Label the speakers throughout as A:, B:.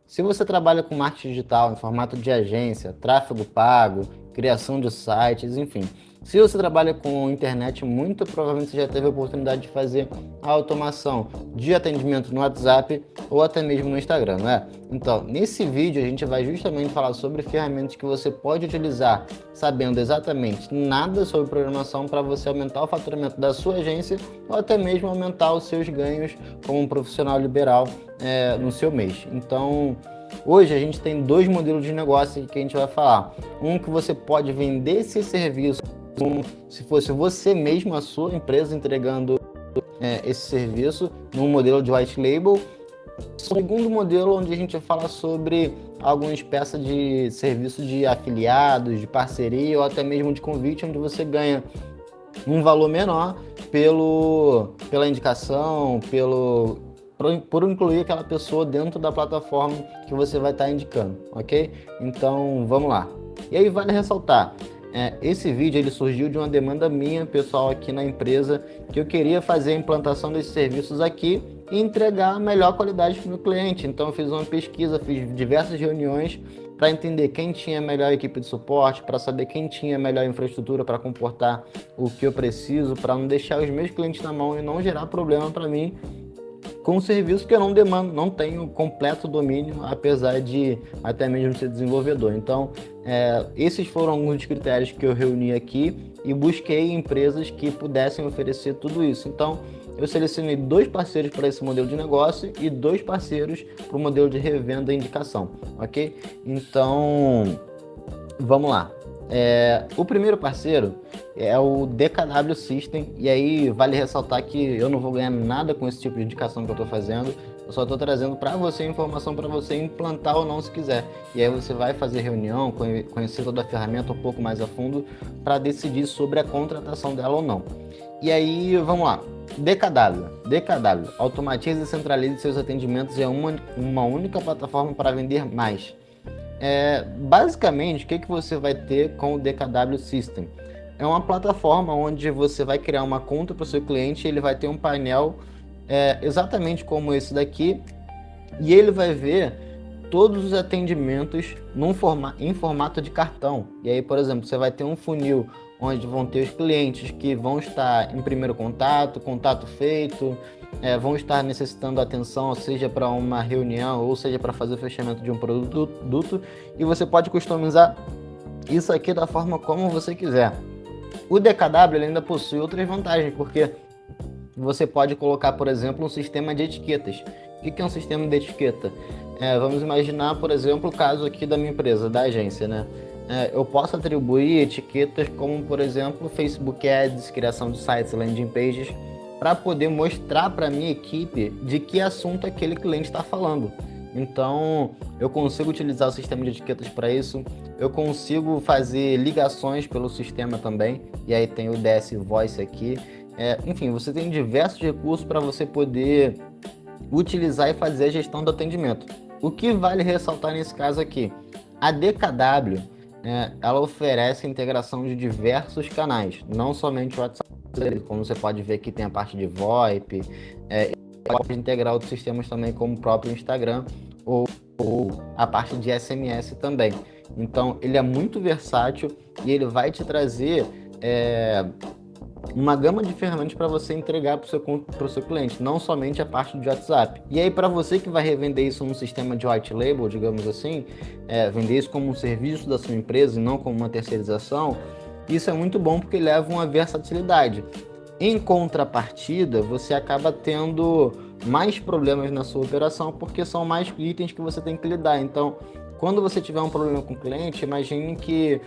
A: Se você trabalha com marketing digital em formato de agência, tráfego pago, criação de sites, enfim. Se você trabalha com internet, muito provavelmente você já teve a oportunidade de fazer a automação de atendimento no WhatsApp ou até mesmo no Instagram, não é? Então, nesse vídeo a gente vai justamente falar sobre ferramentas que você pode utilizar, sabendo exatamente nada sobre programação para você aumentar o faturamento da sua agência ou até mesmo aumentar os seus ganhos como um profissional liberal no seu mês. Então, hoje a gente tem dois modelos de negócio que a gente vai falar. Um que você pode vender esse serviço como se fosse você mesmo, a sua empresa, entregando esse serviço num modelo de white label. O segundo modelo, onde a gente vai falar sobre alguma espécie de serviço de afiliados, de parceria ou até mesmo de convite, onde você ganha um valor menor pela indicação, por incluir aquela pessoa dentro da plataforma que você vai estar indicando, ok? Então, vamos lá. E aí vale ressaltar, esse vídeo ele surgiu de uma demanda minha, pessoal, aqui na empresa, que eu queria fazer a implantação desses serviços aqui e entregar a melhor qualidade para o meu cliente. Então eu fiz uma pesquisa, fiz diversas reuniões para entender quem tinha a melhor equipe de suporte, para saber quem tinha a melhor infraestrutura para comportar o que eu preciso, para não deixar os meus clientes na mão e não gerar problema para mim com um serviço que eu não demando, não tenho completo domínio, apesar de até mesmo ser desenvolvedor. Então, esses foram alguns dos critérios que eu reuni aqui e busquei empresas que pudessem oferecer tudo isso. Então, eu selecionei 2 parceiros para esse modelo de negócio e 2 parceiros para o modelo de revenda e indicação, ok? Então, vamos lá. O primeiro parceiro é o DKW System, e aí vale ressaltar que eu não vou ganhar nada com esse tipo de indicação que eu estou fazendo, eu só estou trazendo para você a informação para você implantar ou não se quiser. E aí você vai fazer reunião, conhecer toda a ferramenta um pouco mais a fundo para decidir sobre a contratação dela ou não. E aí, vamos lá. DKW, automatize e centralize seus atendimentos em uma única plataforma para vender mais. Basicamente, o que você vai ter com o DKW System? É uma plataforma onde você vai criar uma conta para o seu cliente, ele vai ter um painel exatamente como esse daqui, e ele vai ver todos os atendimentos em formato de cartão. E aí, por exemplo, você vai ter um funil onde vão ter os clientes que vão estar em primeiro contato, contato feito, vão estar necessitando atenção, seja para uma reunião ou seja para fazer o fechamento de um produto, e você pode customizar isso aqui da forma como você quiser. O DKW ele ainda possui outras vantagens, porque você pode colocar, por exemplo, um sistema de etiquetas. O que é um sistema de etiqueta? Vamos imaginar, por exemplo, o caso aqui da minha empresa, da agência, né? Eu posso atribuir etiquetas como, por exemplo, Facebook Ads, criação de sites, landing pages, para poder mostrar para a minha equipe de que assunto aquele cliente está falando. Então, eu consigo utilizar o sistema de etiquetas para isso, eu consigo fazer ligações pelo sistema também, e aí tem o DS Voice aqui. Enfim, você tem diversos recursos para você poder utilizar e fazer a gestão do atendimento. O que vale ressaltar nesse caso aqui? A DKW, ela oferece a integração de diversos canais, não somente o WhatsApp, como você pode ver que tem a parte de VoIP, pode integrar outros sistemas também, como o próprio Instagram ou a parte de SMS também. Então, ele é muito versátil e ele vai te trazer uma gama de ferramentas para você entregar para o seu cliente, não somente a parte de WhatsApp. E aí, para você que vai revender isso num sistema de white label, digamos assim, vender isso como um serviço da sua empresa e não como uma terceirização, isso é muito bom porque leva uma versatilidade. Em contrapartida, você acaba tendo mais problemas na sua operação porque são mais itens que você tem que lidar. Então, quando você tiver um problema com o cliente, imagine que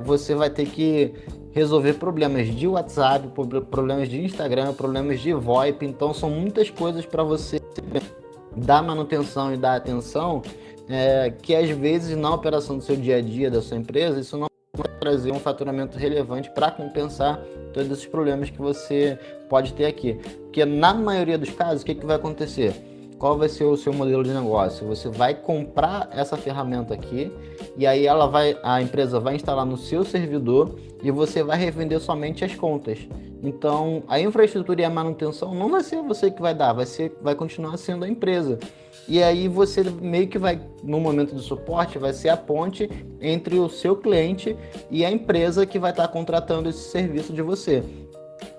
A: você vai ter que resolver problemas de WhatsApp, problemas de Instagram, problemas de VoIP. Então, são muitas coisas para você dar manutenção e dar atenção, que às vezes na operação do seu dia a dia, da sua empresa, isso não vai trazer um faturamento relevante para compensar todos esses problemas que você pode ter aqui. Porque na maioria dos casos, o que vai acontecer? Qual vai ser o seu modelo de negócio? Você vai comprar essa ferramenta aqui e aí a empresa vai instalar no seu servidor e você vai revender somente as contas. Então, a infraestrutura e a manutenção não vai ser você que vai dar, vai continuar sendo a empresa. e aí você meio que vai, no momento do suporte, vai ser a ponte entre o seu cliente e a empresa que vai estar contratando esse serviço de você.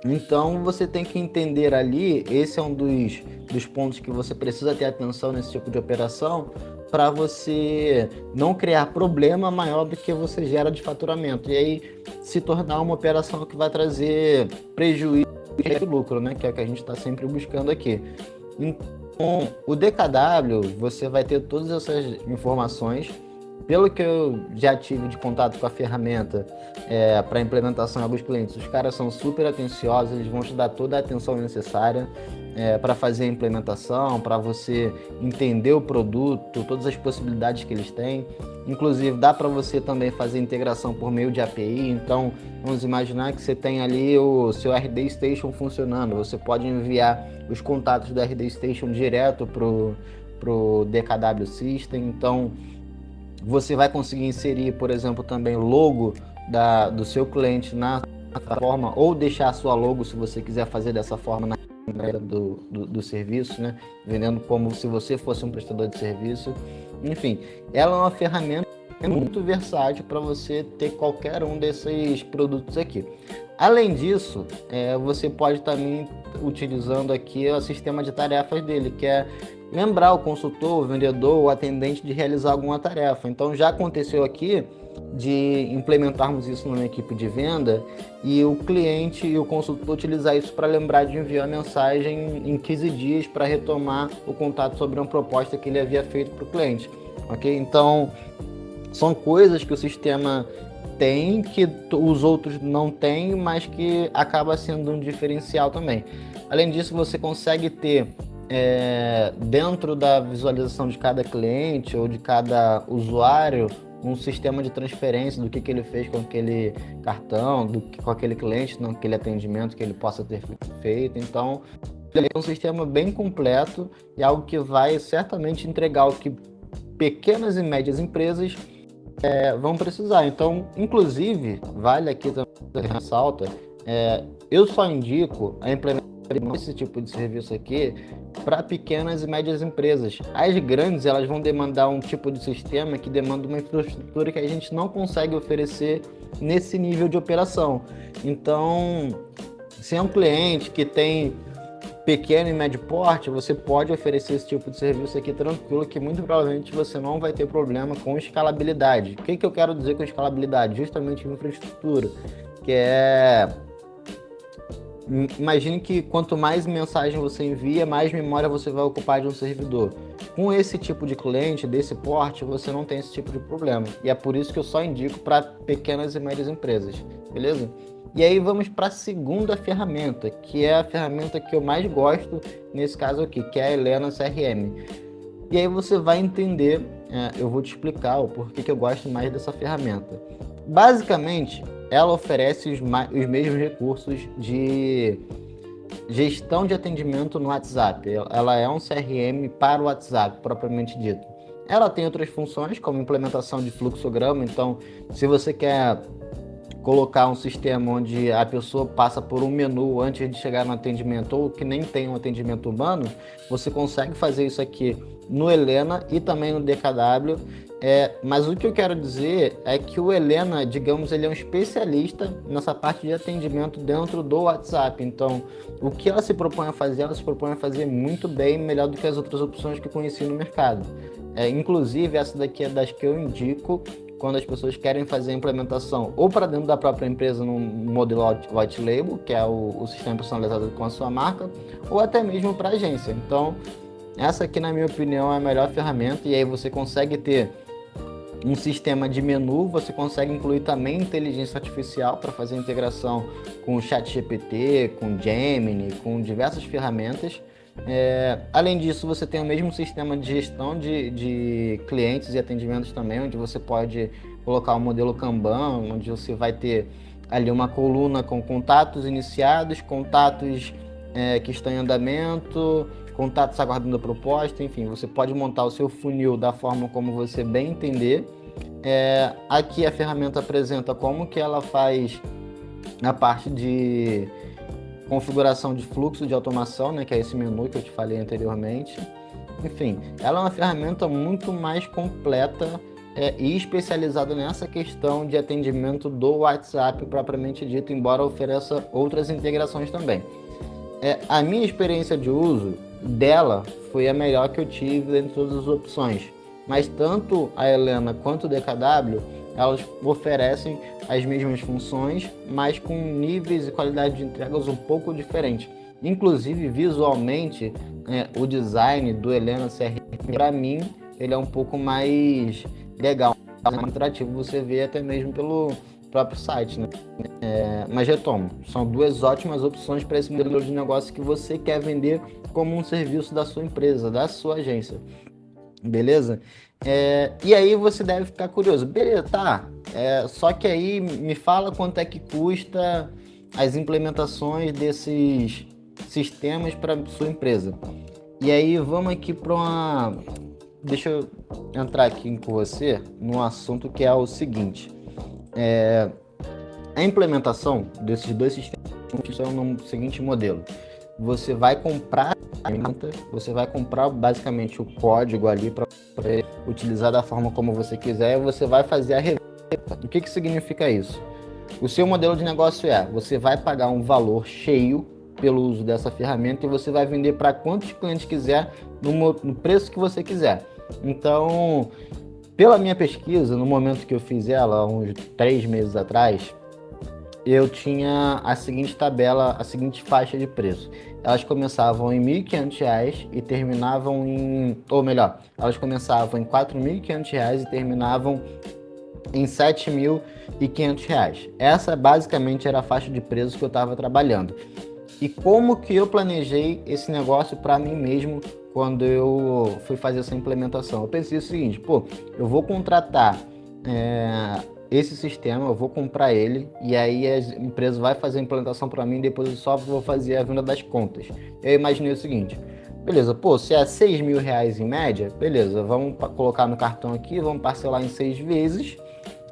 A: Então você tem que entender ali, esse é um dos pontos que você precisa ter atenção nesse tipo de operação, para você não criar problema maior do que você gera de faturamento. E aí se tornar uma operação que vai trazer prejuízo e lucro, né? Que é o que a gente está sempre buscando aqui. Então, o DKW, você vai ter todas essas informações. Pelo que eu já tive de contato com a ferramenta para implementação em alguns clientes, os caras são super atenciosos, eles vão te dar toda a atenção necessária para fazer a implementação, para você entender o produto, todas as possibilidades que eles têm. Inclusive, dá para você também fazer integração por meio de API. Então, vamos imaginar que você tem ali o seu RD Station funcionando. Você pode enviar os contatos do RD Station direto para o DKW System. Então, você vai conseguir inserir, por exemplo, também o logo do seu cliente na plataforma, ou deixar a sua logo, se você quiser fazer dessa forma, na do serviço, né? Vendendo como se você fosse um prestador de serviço. Enfim, ela é uma ferramenta muito versátil para você ter qualquer um desses produtos aqui. Além disso, você pode também utilizando aqui o sistema de tarefas dele, que é lembrar o consultor, o vendedor, o atendente de realizar alguma tarefa. Então já aconteceu aqui de implementarmos isso numa equipe de venda e o cliente e o consultor utilizar isso para lembrar de enviar a mensagem em 15 dias para retomar o contato sobre uma proposta que ele havia feito para o cliente. Ok? Então, são coisas que o sistema tem que os outros não têm, mas que acaba sendo um diferencial também. Além disso, você consegue ter dentro da visualização de cada cliente ou de cada usuário um sistema de transferência do que ele fez com aquele cartão, com aquele cliente, naquele atendimento que ele possa ter feito. Então, é um sistema bem completo e algo que vai certamente entregar o que pequenas e médias empresas vão precisar. Então, inclusive, vale aqui também ressalta, eu só indico a implementação esse tipo de serviço aqui para pequenas e médias empresas. As grandes, elas vão demandar um tipo de sistema que demanda uma infraestrutura que a gente não consegue oferecer nesse nível de operação. Então, se é um cliente que tem pequeno e médio porte, você pode oferecer esse tipo de serviço aqui tranquilo, que muito provavelmente você não vai ter problema com escalabilidade. O que eu quero dizer com escalabilidade? Justamente infraestrutura, que imagine que quanto mais mensagem você envia, mais memória você vai ocupar de um servidor. Com esse tipo de cliente, desse porte, você não tem esse tipo de problema. E é por isso que eu só indico para pequenas e médias empresas, beleza? E aí vamos para a segunda ferramenta, que é a ferramenta que eu mais gosto nesse caso aqui, que é a Helena CRM. E aí você vai entender, eu vou te explicar o porquê que eu gosto mais dessa ferramenta. Basicamente, ela oferece os mesmos recursos de gestão de atendimento no WhatsApp. Ela é um CRM para o WhatsApp, propriamente dito. Ela tem outras funções, como implementação de fluxograma. Então, se você quer colocar um sistema onde a pessoa passa por um menu antes de chegar no atendimento, ou que nem tem um atendimento humano, você consegue fazer isso aqui no Helena e também no DKW. Mas o que eu quero dizer é que o Helena, digamos, ele é um especialista nessa parte de atendimento dentro do WhatsApp. Então, o que ela se propõe a fazer, ela se propõe a fazer muito bem, melhor do que as outras opções que eu conheci no mercado. Inclusive, essa daqui é das que eu indico quando as pessoas querem fazer a implementação ou para dentro da própria empresa no modelo white label, que é o sistema personalizado com a sua marca, ou até mesmo para agência. Então, essa aqui, na minha opinião, é a melhor ferramenta, e aí você consegue ter um sistema de menu, você consegue incluir também inteligência artificial para fazer integração com o ChatGPT, com Gemini, com diversas ferramentas. Além disso, você tem o mesmo sistema de gestão de clientes e atendimentos também, onde você pode colocar o modelo Kanban, onde você vai ter ali uma coluna com contatos iniciados, contatos que estão em andamento, contatos aguardando a proposta, enfim, você pode montar o seu funil da forma como você bem entender. Aqui a ferramenta apresenta como que ela faz a parte de configuração de fluxo de automação, né, que é esse menu que eu te falei anteriormente. enfim, ela é uma ferramenta muito mais completa e especializada nessa questão de atendimento do WhatsApp propriamente dito, embora ofereça outras integrações também. A minha experiência de uso dela foi a melhor que eu tive entre todas as opções, mas tanto a Helena quanto o DKW, elas oferecem as mesmas funções, mas com níveis e qualidade de entregas um pouco diferentes. Inclusive, visualmente, o design do Helena CRM, para mim, ele é um pouco mais legal, mais atrativo, você vê até mesmo pelo próprio site, né? Mas retomo, são duas ótimas opções para esse modelo de negócio que você quer vender como um serviço da sua empresa, da sua agência. Beleza? E aí você deve ficar curioso. Beleza, tá. Só que aí me fala quanto é que custa as implementações desses sistemas para sua empresa. E aí vamos aqui para uma... Deixa eu entrar aqui com você num assunto que é o seguinte. A implementação desses dois sistemas funciona no seguinte modelo. Você vai comprar a ferramenta, você vai comprar basicamente o código ali para utilizar da forma como você quiser e você vai fazer a revenda. O que significa isso? O seu modelo de negócio você vai pagar um valor cheio pelo uso dessa ferramenta e você vai vender para quantos clientes quiser no preço que você quiser. Então, pela minha pesquisa, no momento que eu fiz ela, uns 3 meses atrás, eu tinha a seguinte tabela, a seguinte faixa de preço. Elas começavam em R$ 1.500 e terminavam em... Ou melhor, elas começavam em R$ 4.500 e terminavam em R$ 7.500. Essa basicamente era a faixa de preço que eu estava trabalhando. E como que eu planejei esse negócio para mim mesmo quando eu fui fazer essa implementação? Eu pensei o seguinte, eu vou contratar esse sistema, eu vou comprar ele e aí a empresa vai fazer a implantação para mim, depois eu só vou fazer a venda das contas. Eu imaginei o seguinte, beleza, se é R$6.000 em média, beleza, vamos colocar no cartão aqui, vamos parcelar em 6 vezes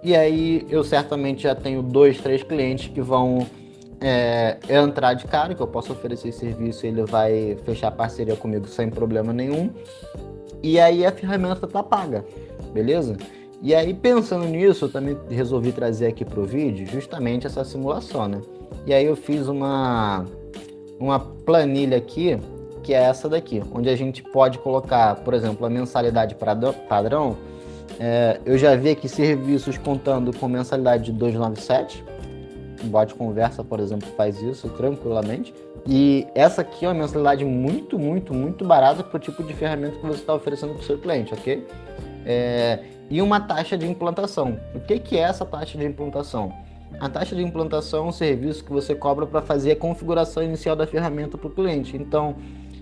A: e aí eu certamente já tenho 2, 3 clientes que vão entrar de cara, que eu posso oferecer esse serviço e ele vai fechar parceria comigo sem problema nenhum e aí a ferramenta tá paga, beleza? E aí, pensando nisso, eu também resolvi trazer aqui para o vídeo justamente essa simulação, né? E aí eu fiz uma planilha aqui, que é essa daqui, onde a gente pode colocar, por exemplo, a mensalidade padrão. Eu já vi aqui serviços contando com mensalidade de 297. O Bot Conversa, por exemplo, faz isso tranquilamente. E essa aqui é uma mensalidade muito, muito, muito barata para o tipo de ferramenta que você está oferecendo para o seu cliente, ok? E uma taxa de implantação. O que é essa taxa de implantação? A taxa de implantação é um serviço que você cobra para fazer a configuração inicial da ferramenta para o cliente. Então,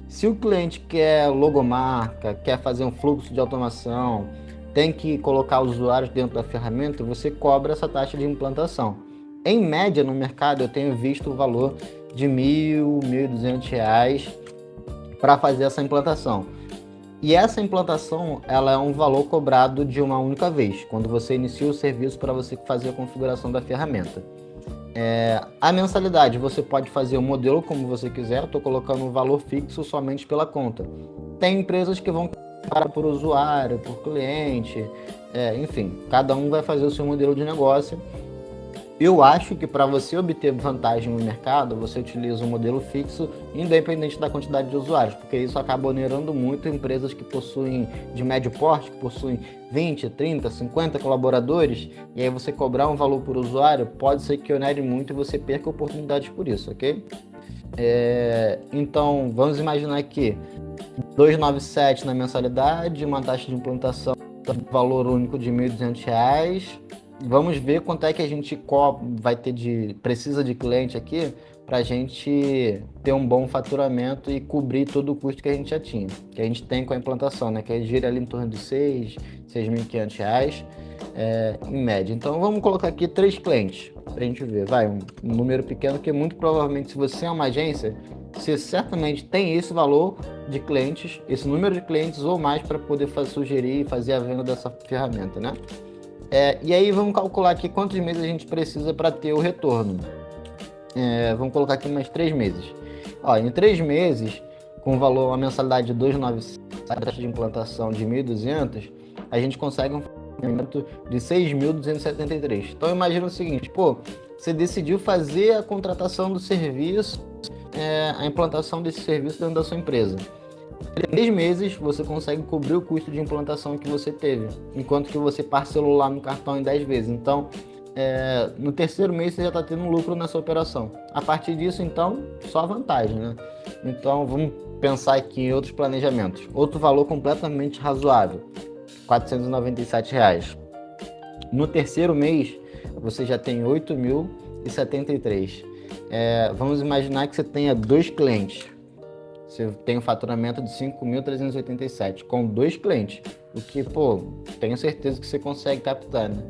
A: se o cliente quer logomarca, quer fazer um fluxo de automação, tem que colocar usuários dentro da ferramenta, você cobra essa taxa de implantação. Em média, no mercado, eu tenho visto o valor de R$1.000, R$1.200 para fazer essa implantação. E essa implantação, ela é um valor cobrado de uma única vez, quando você inicia o serviço para você fazer a configuração da ferramenta. A mensalidade, você pode fazer o modelo como você quiser, estou colocando um valor fixo somente pela conta. Tem empresas que vão cobrar por usuário, por cliente, enfim, cada um vai fazer o seu modelo de negócio. Eu acho que para você obter vantagem no mercado, você utiliza um modelo fixo, independente da quantidade de usuários, porque isso acaba onerando muito empresas que possuem de médio porte, que possuem 20, 30, 50 colaboradores, e aí você cobrar um valor por usuário, pode ser que onere muito e você perca oportunidades por isso, ok? Então, vamos imaginar que 297 na mensalidade, uma taxa de implantação, valor único de R$1.200. Vamos ver quanto é que a gente vai ter precisa de cliente aqui para a gente ter um bom faturamento e cobrir todo o custo que a gente já tinha, que a gente tem com a implantação, né? Que gira ali em torno de R$6.500 em média. Então vamos colocar aqui 3 clientes para a gente ver, um número pequeno, que muito provavelmente, se você é uma agência, você certamente tem esse valor de clientes, esse número de clientes ou mais para poder sugerir e fazer a venda dessa ferramenta, né? E aí vamos calcular aqui quantos meses a gente precisa para ter o retorno. Vamos colocar aqui mais 3 meses. Em 3 meses, com valor, uma mensalidade de 297, taxa de implantação de 1.200, a gente consegue um faturamento de 6.273. Então imagina o seguinte, você decidiu fazer a contratação do serviço, a implantação desse serviço dentro da sua empresa. Em 3 meses você consegue cobrir o custo de implantação que você teve, enquanto que você parcelou lá no cartão em 10 vezes. Então, no terceiro mês você já está tendo um lucro nessa operação. A partir disso, então, só vantagem, né? Então, vamos pensar aqui em outros planejamentos. Outro valor completamente razoável, R$ 497. No terceiro mês, você já tem 8.073. Vamos imaginar que você tenha 2 clientes. Você tem um faturamento de 5.387 com 2 clientes, o que, tenho certeza que você consegue captar, né?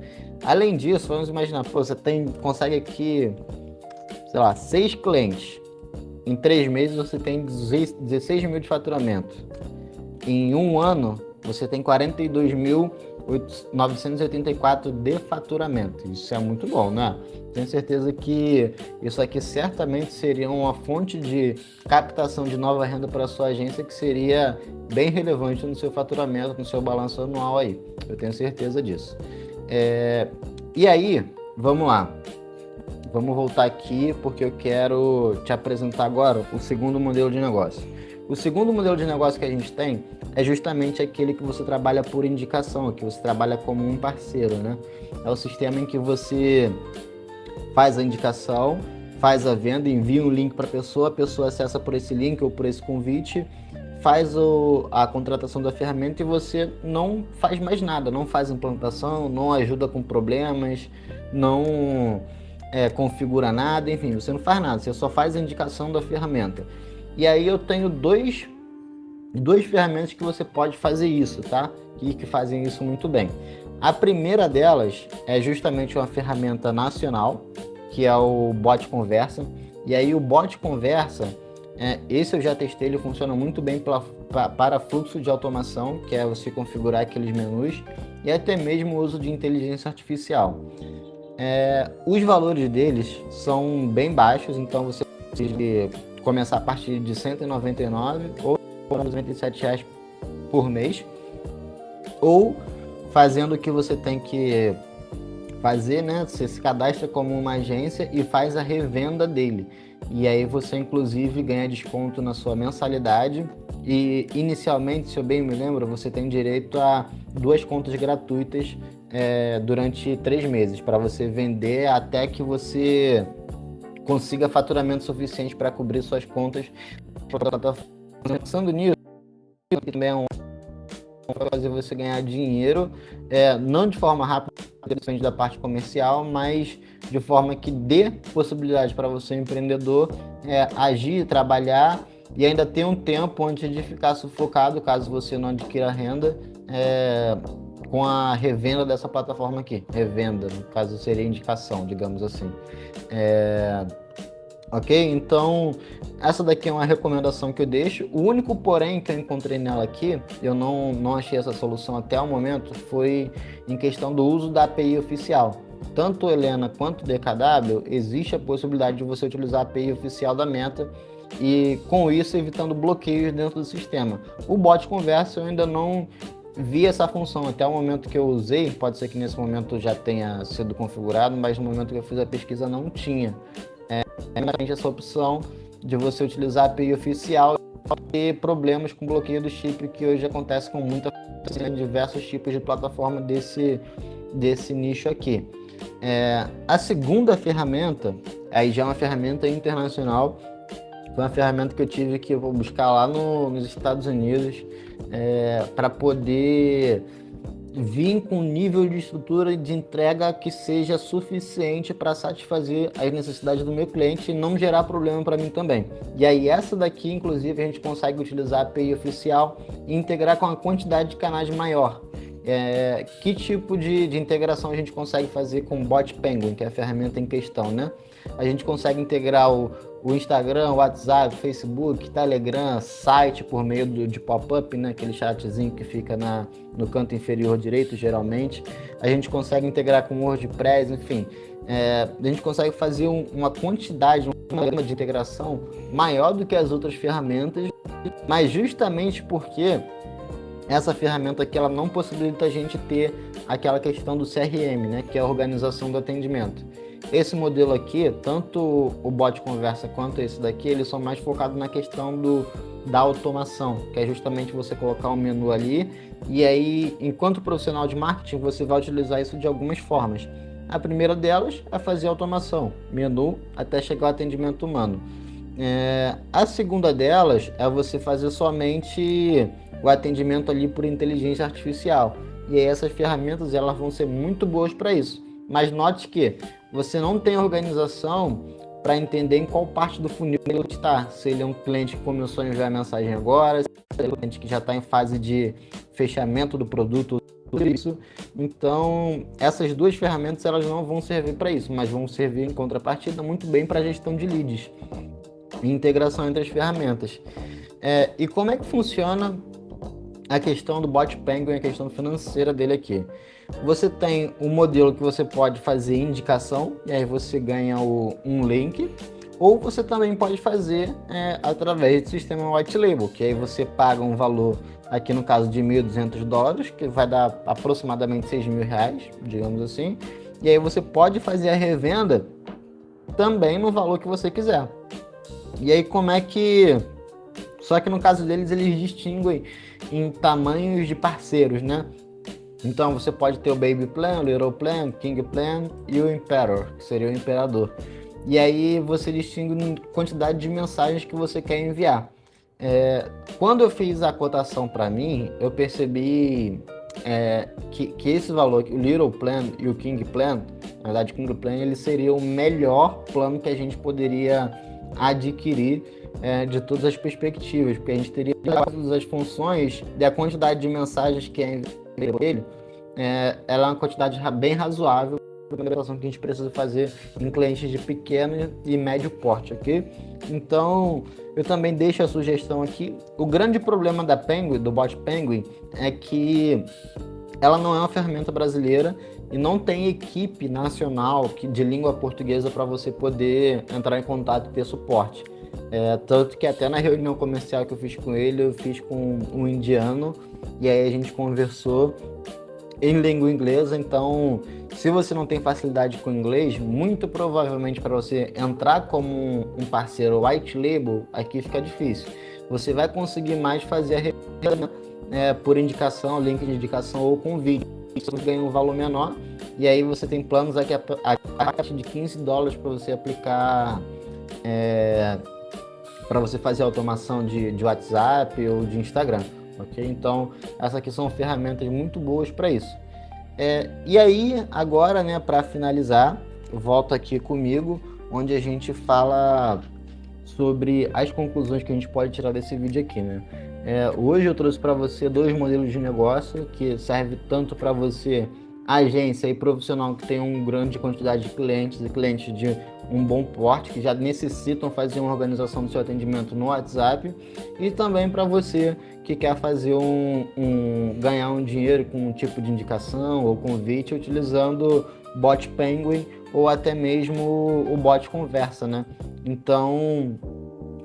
A: Além disso, vamos imaginar, você consegue aqui, 6 clientes. Em 3 meses você tem 16 mil de faturamento. Em um ano, você tem 42.984 de faturamento. Isso é muito bom, né? Tenho certeza que isso aqui certamente seria uma fonte de captação de nova renda para a sua agência que seria bem relevante no seu faturamento, no seu balanço anual aí. Eu tenho certeza disso. E aí, vamos lá. Vamos voltar aqui porque eu quero te apresentar agora o segundo modelo de negócio. O segundo modelo de negócio que a gente tem é justamente aquele que você trabalha por indicação, que você trabalha como um parceiro, né? É o sistema em que você faz a indicação, faz a venda, envia um link para a pessoa acessa por esse link ou por esse convite, faz a contratação da ferramenta e você não faz mais nada, não faz implantação, não ajuda com problemas, não configura nada, enfim, você não faz nada, você só faz a indicação da ferramenta. E aí eu tenho duas ferramentas que você pode fazer isso, tá? Que fazem isso muito bem. A primeira delas é justamente uma ferramenta nacional, que é o Bot Conversa. E aí o Bot Conversa, esse eu já testei, ele funciona muito bem para fluxo de automação, que é você configurar aqueles menus, e até mesmo o uso de inteligência artificial. Os valores deles são bem baixos, então você pode começar a partir de R$ 199 ou R$ 97 por mês, ou fazendo o que você tem que fazer, né? Você se cadastra como uma agência e faz a revenda dele. E aí você, inclusive, ganha desconto na sua mensalidade. E, inicialmente, se eu bem me lembro, você tem direito a 2 contas gratuitas durante 3 meses, para você vender até que você consiga faturamento suficiente para cobrir suas contas. Pensando nisso, também vai fazer você ganhar dinheiro, não de forma rápida, depende da parte comercial, mas de forma que dê possibilidade para você, empreendedor, agir, trabalhar e ainda ter um tempo antes de ficar sufocado, caso você não adquira renda, com a revenda dessa plataforma aqui. Revenda, no caso seria indicação, digamos assim. Ok? Então, essa daqui é uma recomendação que eu deixo. O único porém que eu encontrei nela aqui, eu não achei essa solução até o momento, foi em questão do uso da API oficial. Tanto o Helena quanto o DKW, existe a possibilidade de você utilizar a API oficial da Meta e, com isso, evitando bloqueios dentro do sistema. O Bot Conversa eu ainda não vi essa função. Até o momento que eu usei, pode ser que nesse momento já tenha sido configurado, mas no momento que eu fiz a pesquisa não tinha. Essa opção de você utilizar a API oficial e ter problemas com bloqueio do chip, que hoje acontece com muita frequência em diversos tipos de plataforma desse nicho aqui. A segunda ferramenta, aí já é uma ferramenta internacional, foi uma ferramenta que eu tive que vou buscar lá nos Estados Unidos para poder vir com um nível de estrutura de entrega que seja suficiente para satisfazer as necessidades do meu cliente e não gerar problema para mim também. E aí essa daqui, inclusive, a gente consegue utilizar a API oficial e integrar com uma quantidade de canais maior. Que tipo de integração a gente consegue fazer com o Bot Penguin, que é a ferramenta em questão, né? A gente consegue integrar o Instagram, o WhatsApp, Facebook, Telegram, site por meio de pop-up, né? Aquele chatzinho que fica no canto inferior direito, geralmente. A gente consegue integrar com o WordPress, enfim. A gente consegue fazer uma quantidade, uma gama de integração maior do que as outras ferramentas, mas justamente porque essa ferramenta aqui ela não possibilita a gente ter aquela questão do CRM, né, que é a organização do atendimento. Esse modelo aqui, tanto o bot conversa quanto esse daqui, eles são mais focados na questão da automação, que é justamente você colocar um menu ali e aí, enquanto profissional de marketing, você vai utilizar isso de algumas formas. A primeira delas é fazer automação, menu até chegar ao atendimento humano. A segunda delas é você fazer somente o atendimento ali por inteligência artificial. E aí essas ferramentas elas vão ser muito boas para isso. Mas note que você não tem organização para entender em qual parte do funil ele está. Se ele é um cliente que começou a enviar a mensagem agora, se ele é um cliente que já está em fase de fechamento do produto, tudo isso. Então, essas duas ferramentas elas não vão servir para isso, mas vão servir em contrapartida muito bem para a gestão de leads e integração entre as ferramentas. E como é que funciona a questão do Bot Penguin, a questão financeira dele aqui? Você tem um modelo que você pode fazer indicação, e aí você ganha um link, ou você também pode fazer através do sistema White Label, que aí você paga um valor, aqui no caso de $1.200, que vai dar aproximadamente R$6.000, digamos assim, e aí você pode fazer a revenda também no valor que você quiser. E aí como é que... Só que no caso deles, eles distinguem em tamanhos de parceiros, né? Então você pode ter o Baby Plan, o Little Plan, o King Plan e o Emperor, que seria o Imperador. E aí você distingue a quantidade de mensagens que você quer enviar. Quando eu fiz a cotação para mim, eu percebi que esse valor, o Little Plan e o King Plan, na verdade o King Plan ele seria o melhor plano que a gente poderia adquirir de todas as perspectivas, porque a gente teria todas as funções e a quantidade de mensagens que é ele, ela é uma quantidade bem razoável para a operação que a gente precisa fazer em clientes de pequeno e médio porte, ok? Então, eu também deixo a sugestão aqui. O grande problema da Penguin, do Bot Penguin, é que ela não é uma ferramenta brasileira e não tem equipe nacional de língua portuguesa para você poder entrar em contato e ter suporte. Tanto que até na reunião comercial que eu fiz com ele, eu fiz com um indiano e aí a gente conversou em língua inglesa. Então, se você não tem facilidade com inglês, muito provavelmente para você entrar como um parceiro white label, aqui fica difícil. Você vai conseguir mais fazer a revenda por indicação, link de indicação ou com vídeo. Você ganha um valor menor e aí você tem planos aqui a partir de $15 para você aplicar, para você fazer automação de WhatsApp ou de Instagram, ok? Então, essas aqui são ferramentas muito boas para isso. E aí, agora, né, para finalizar, volta aqui comigo, onde a gente fala sobre as conclusões que a gente pode tirar desse vídeo aqui, né? Hoje eu trouxe para você 2 modelos de negócio que servem tanto para você, agência e profissional que tem uma grande quantidade de clientes e clientes de um bom porte, que já necessitam fazer uma organização do seu atendimento no WhatsApp, e também para você que quer fazer ganhar um dinheiro com um tipo de indicação ou convite utilizando Bot Penguin ou até mesmo o Bot Conversa, né? Então,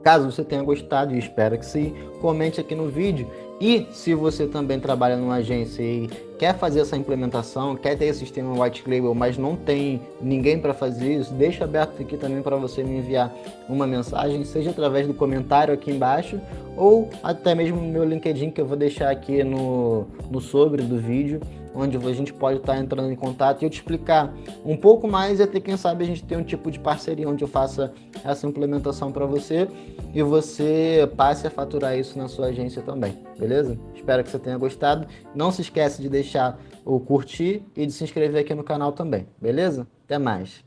A: caso você tenha gostado, e espero que sim, comente aqui no vídeo. E se você também trabalha numa agência e quer fazer essa implementação, quer ter esse sistema White Label, mas não tem ninguém para fazer isso, deixa aberto aqui também para você me enviar uma mensagem, seja através do comentário aqui embaixo, ou até mesmo no meu LinkedIn, que eu vou deixar aqui no sobre do vídeo, onde a gente pode estar entrando em contato e eu te explicar um pouco mais, e até quem sabe a gente tem um tipo de parceria onde eu faça essa implementação para você e você passe a faturar isso na sua agência também, beleza? Espero que você tenha gostado. Não se esquece de deixar o curtir e de se inscrever aqui no canal também, beleza? Até mais!